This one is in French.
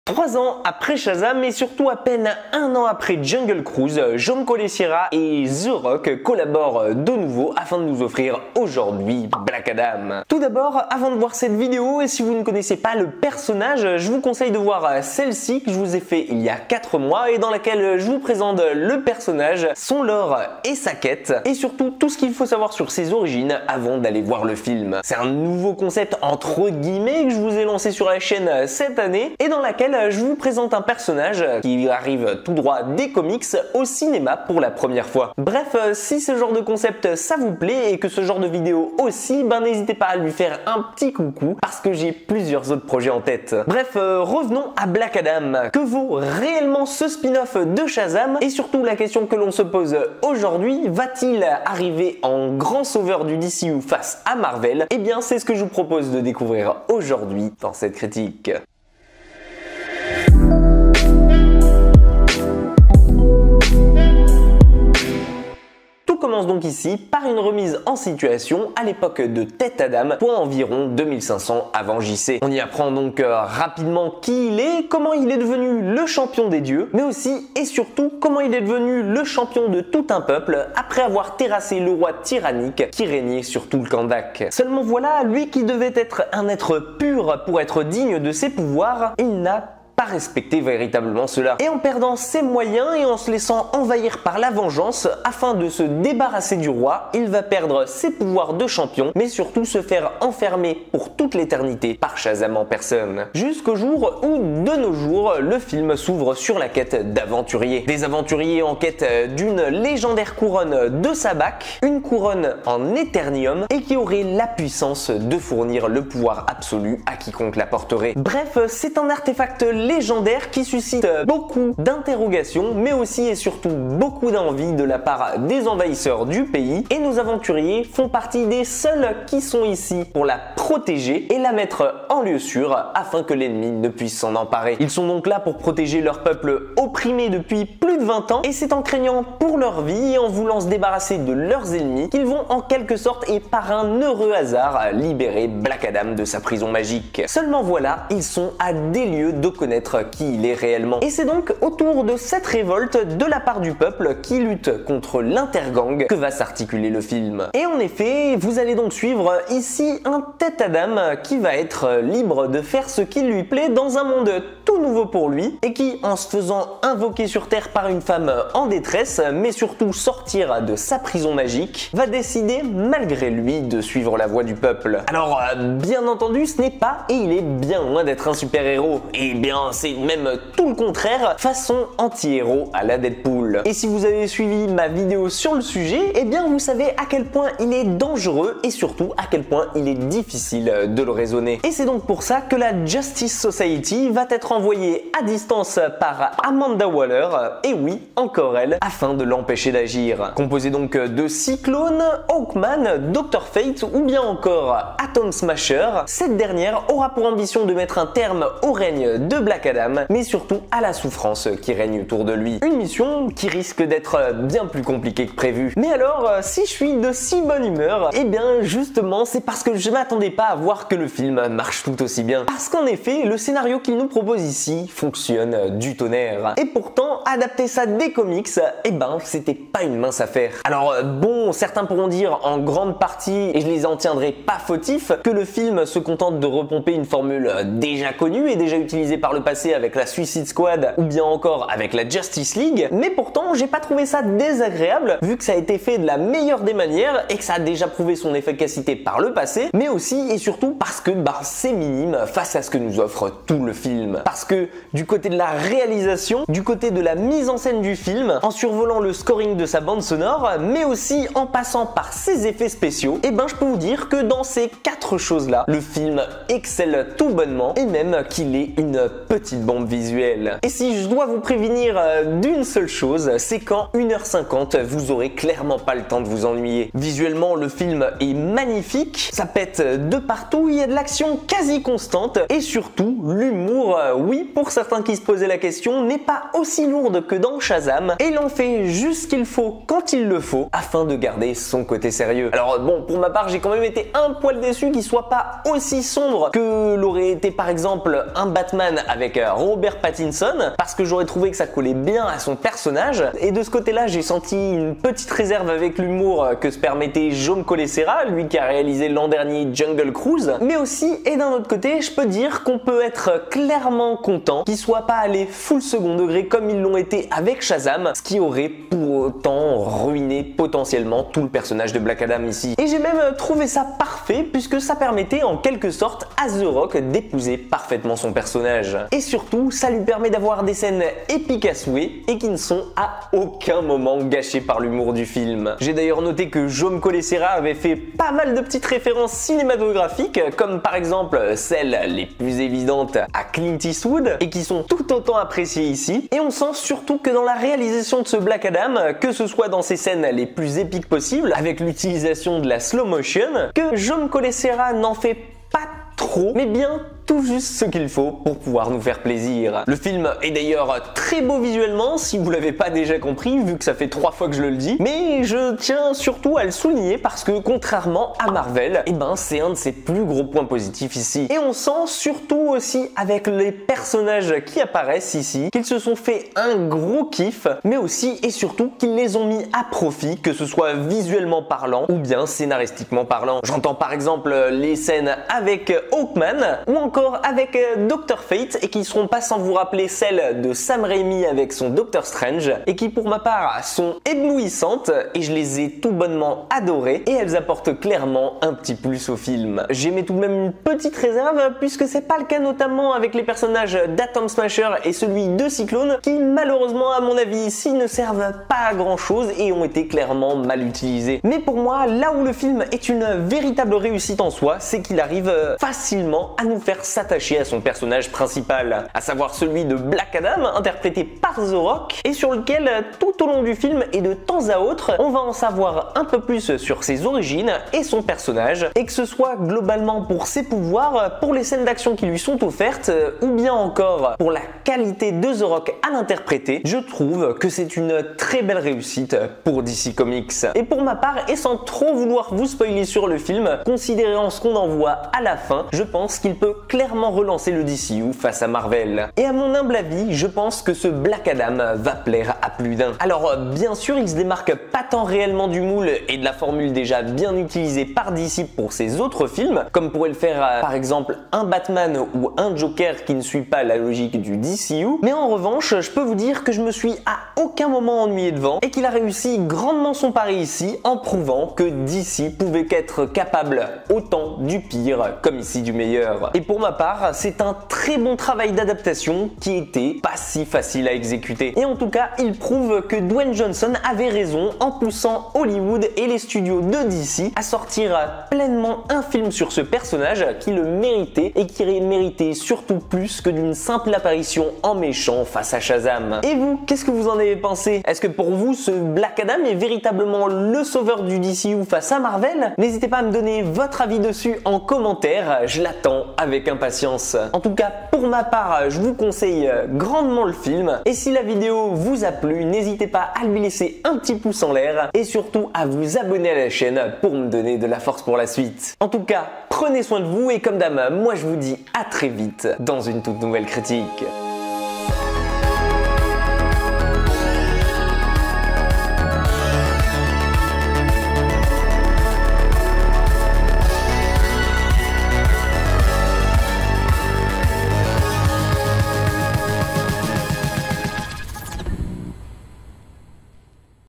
3 ans après Shazam et surtout à peine 1 an après Jungle Cruise, John Collet-Sierra et The Rock collaborent de nouveau afin de nous offrir aujourd'hui Black Adam. Tout d'abord, avant de voir cette vidéo, et si vous ne connaissez pas le personnage, je vous conseille de voir celle-ci que je vous ai fait il y a 4 mois et dans laquelle je vous présente le personnage, son lore et sa quête, et surtout tout ce qu'il faut savoir sur ses origines avant d'aller voir le film. C'est un nouveau concept entre guillemets que je vous ai lancé sur la chaîne cette année et dans laquelle je vous présente un personnage qui arrive tout droit des comics au cinéma pour la première fois. Bref, si ce genre de concept ça vous plaît et que ce genre de vidéo aussi, ben n'hésitez pas à lui faire un petit coucou parce que j'ai plusieurs autres projets en tête. Bref, revenons à Black Adam. Que vaut réellement ce spin-off de Shazam? Et surtout la question que l'on se pose aujourd'hui, va-t-il arriver en grand sauveur du DCU face à Marvel? Eh bien c'est ce que je vous propose de découvrir aujourd'hui dans cette critique. Commence donc ici par une remise en situation à l'époque de Tête Adam, point environ 2500 avant JC. On y apprend donc rapidement qui il est, comment il est devenu le champion des dieux, mais aussi et surtout comment il est devenu le champion de tout un peuple après avoir terrassé le roi tyrannique qui régnait sur tout le Kandak. Seulement voilà, lui qui devait être un être pur pour être digne de ses pouvoirs, il n'a pas respecter véritablement cela. Et en perdant ses moyens et en se laissant envahir par la vengeance, afin de se débarrasser du roi, il va perdre ses pouvoirs de champion, mais surtout se faire enfermer pour toute l'éternité par Shazam en personne. Jusqu'au jour où, de nos jours, le film s'ouvre sur la quête d'aventuriers. Des aventuriers en quête d'une légendaire couronne de Sabbac, une couronne en éternium, et qui aurait la puissance de fournir le pouvoir absolu à quiconque la porterait. Bref, c'est un artefact légendaire qui suscite beaucoup d'interrogations mais aussi et surtout beaucoup d'envie de la part des envahisseurs du pays et nos aventuriers font partie des seuls qui sont ici pour la protéger et la mettre en lieu sûr afin que l'ennemi ne puisse s'en emparer. Ils sont donc là pour protéger leur peuple opprimé depuis plus de 20 ans et c'est en craignant pour leur vie et en voulant se débarrasser de leurs ennemis qu'ils vont en quelque sorte et par un heureux hasard libérer Black Adam de sa prison magique. Seulement voilà, ils sont à des lieues de connaître qui il est réellement. Et c'est donc autour de cette révolte de la part du peuple qui lutte contre l'intergang que va s'articuler le film. Et en effet, vous allez donc suivre ici un Tête Adam qui va être libre de faire ce qui lui plaît dans un monde tout nouveau pour lui et qui, en se faisant invoquer sur Terre par une femme en détresse, mais surtout sortir de sa prison magique, va décider malgré lui de suivre la voie du peuple. Alors, bien entendu, ce n'est pas et il est bien loin d'être un super-héros. Et bien, c'est même tout le contraire, façon anti-héros à la Deadpool. Et si vous avez suivi ma vidéo sur le sujet, eh bien vous savez à quel point il est dangereux et surtout à quel point il est difficile de le raisonner. Et c'est donc pour ça que la Justice Society va être envoyée à distance par Amanda Waller, et oui, encore elle, afin de l'empêcher d'agir. Composée donc de Cyclone, Hawkman, Dr. Fate ou bien encore Atom Smasher, cette dernière aura pour ambition de mettre un terme au règne de Black Adam, mais surtout à la souffrance qui règne autour de lui. Une mission qui risque d'être bien plus compliquée que prévu. Mais alors, si je suis de si bonne humeur, eh bien justement c'est parce que je m'attendais pas à voir que le film marche tout aussi bien. Parce qu'en effet, le scénario qu'il nous propose ici fonctionne du tonnerre. Et pourtant, adapter ça des comics, eh ben c'était pas une mince affaire. Alors bon, certains pourront dire en grande partie, et je les en tiendrai pas fautifs, que le film se contente de repomper une formule déjà connue et déjà utilisée par le passé avec la Suicide Squad ou bien encore avec la Justice League, mais pourtant j'ai pas trouvé ça désagréable vu que ça a été fait de la meilleure des manières et que ça a déjà prouvé son efficacité par le passé, mais aussi et surtout parce que c'est minime face à ce que nous offre tout le film. Parce que du côté de la réalisation, du côté de la mise en scène du film, en survolant le scoring de sa bande sonore, mais aussi en passant par ses effets spéciaux, et ben je peux vous dire que dans ces 4 choses là, le film excelle tout bonnement et même qu'il est une petite bombe visuelle. Et si je dois vous prévenir d'une seule chose, c'est qu'en 1h50, vous aurez clairement pas le temps de vous ennuyer. Visuellement, le film est magnifique, ça pète de partout, il y a de l'action quasi constante et surtout, l'humour, oui, pour certains qui se posaient la question, n'est pas aussi lourde que dans Shazam et il en fait juste ce qu'il faut quand il le faut afin de garder son côté sérieux. Alors bon, pour ma part, j'ai quand même été un poil déçu qu'il soit pas aussi sombre que l'aurait été par exemple un Batman avec avec Robert Pattinson parce que j'aurais trouvé que ça collait bien à son personnage. Et de ce côté-là, j'ai senti une petite réserve avec l'humour que se permettait Jaume Collet-Serra, lui qui a réalisé l'an dernier Jungle Cruise. Mais aussi, et d'un autre côté, je peux dire qu'on peut être clairement content qu'ils soient pas allés full second degré comme ils l'ont été avec Shazam, ce qui aurait pour autant ruiné potentiellement tout le personnage de Black Adam ici. Et j'ai même trouvé ça parfait puisque ça permettait en quelque sorte à The Rock d'épouser parfaitement son personnage. Et surtout, ça lui permet d'avoir des scènes épiques à souhait et qui ne sont à aucun moment gâchées par l'humour du film. J'ai d'ailleurs noté que Jaume Collet-Serra avait fait pas mal de petites références cinématographiques, comme par exemple celles les plus évidentes à Clint Eastwood et qui sont tout autant appréciées ici. Et on sent surtout que dans la réalisation de ce Black Adam, que ce soit dans ses scènes les plus épiques possibles, avec l'utilisation de la slow motion, que Jaume Collet-Serra n'en fait pas trop, mais bien tout juste ce qu'il faut pour pouvoir nous faire plaisir. Le film est d'ailleurs très beau visuellement, si vous l'avez pas déjà compris, vu que ça fait 3 fois que je le dis, mais je tiens surtout à le souligner parce que contrairement à Marvel, eh ben c'est un de ses plus gros points positifs ici. Et on sent surtout aussi avec les personnages qui apparaissent ici, qu'ils se sont fait un gros kiff, mais aussi et surtout qu'ils les ont mis à profit, que ce soit visuellement parlant ou bien scénaristiquement parlant. J'entends par exemple les scènes avec Hawkman ou encore avec Dr Fate et qui seront pas sans vous rappeler celles de Sam Raimi avec son Doctor Strange et qui pour ma part sont éblouissantes et je les ai tout bonnement adorées et elles apportent clairement un petit plus au film. J'aimais tout de même une petite réserve puisque c'est pas le cas notamment avec les personnages d'Atom Smasher et celui de Cyclone qui malheureusement à mon avis ici ne servent pas à grand chose et ont été clairement mal utilisés. Mais pour moi là où le film est une véritable réussite en soi, c'est qu'il arrive facilement à nous faire s'attacher à son personnage principal, à savoir celui de Black Adam, interprété par The Rock, et sur lequel tout au long du film et de temps à autre, on va en savoir un peu plus sur ses origines et son personnage, et que ce soit globalement pour ses pouvoirs, pour les scènes d'action qui lui sont offertes, ou bien encore pour la qualité de The Rock à l'interpréter, je trouve que c'est une très belle réussite pour DC Comics. Et pour ma part, et sans trop vouloir vous spoiler sur le film, considérant ce qu'on en voit à la fin, je pense qu'il peut clairement relancer le DCU face à Marvel. Et à mon humble avis, je pense que ce Black Adam va plaire à plus d'un. Alors bien sûr, il se démarque pas tant réellement du moule et de la formule déjà bien utilisée par DC pour ses autres films, comme pourrait le faire par exemple un Batman ou un Joker qui ne suit pas la logique du DCU, mais en revanche, je peux vous dire que je me suis à aucun moment ennuyé devant et qu'il a réussi grandement son pari ici en prouvant que DC pouvait être capable autant du pire comme ici du meilleur. Et pour ma part, c'est un très bon travail d'adaptation qui était pas si facile à exécuter. Et en tout cas, il prouve que Dwayne Johnson avait raison en poussant Hollywood et les studios de DC à sortir pleinement un film sur ce personnage qui le méritait et qui méritait surtout plus que d'une simple apparition en méchant face à Shazam. Et vous, qu'est-ce que vous en avez pensé? Est-ce que pour vous, ce Black Adam est véritablement le sauveur du DCU face à Marvel? N'hésitez pas à me donner votre avis dessus en commentaire, je l'attends avec impatience. En tout cas, pour ma part, je vous conseille grandement le film. Et si la vidéo vous a plu, n'hésitez pas à lui laisser un petit pouce en l'air et surtout à vous abonner à la chaîne pour me donner de la force pour la suite. En tout cas, prenez soin de vous et comme d'hab, moi je vous dis à très vite dans une toute nouvelle critique.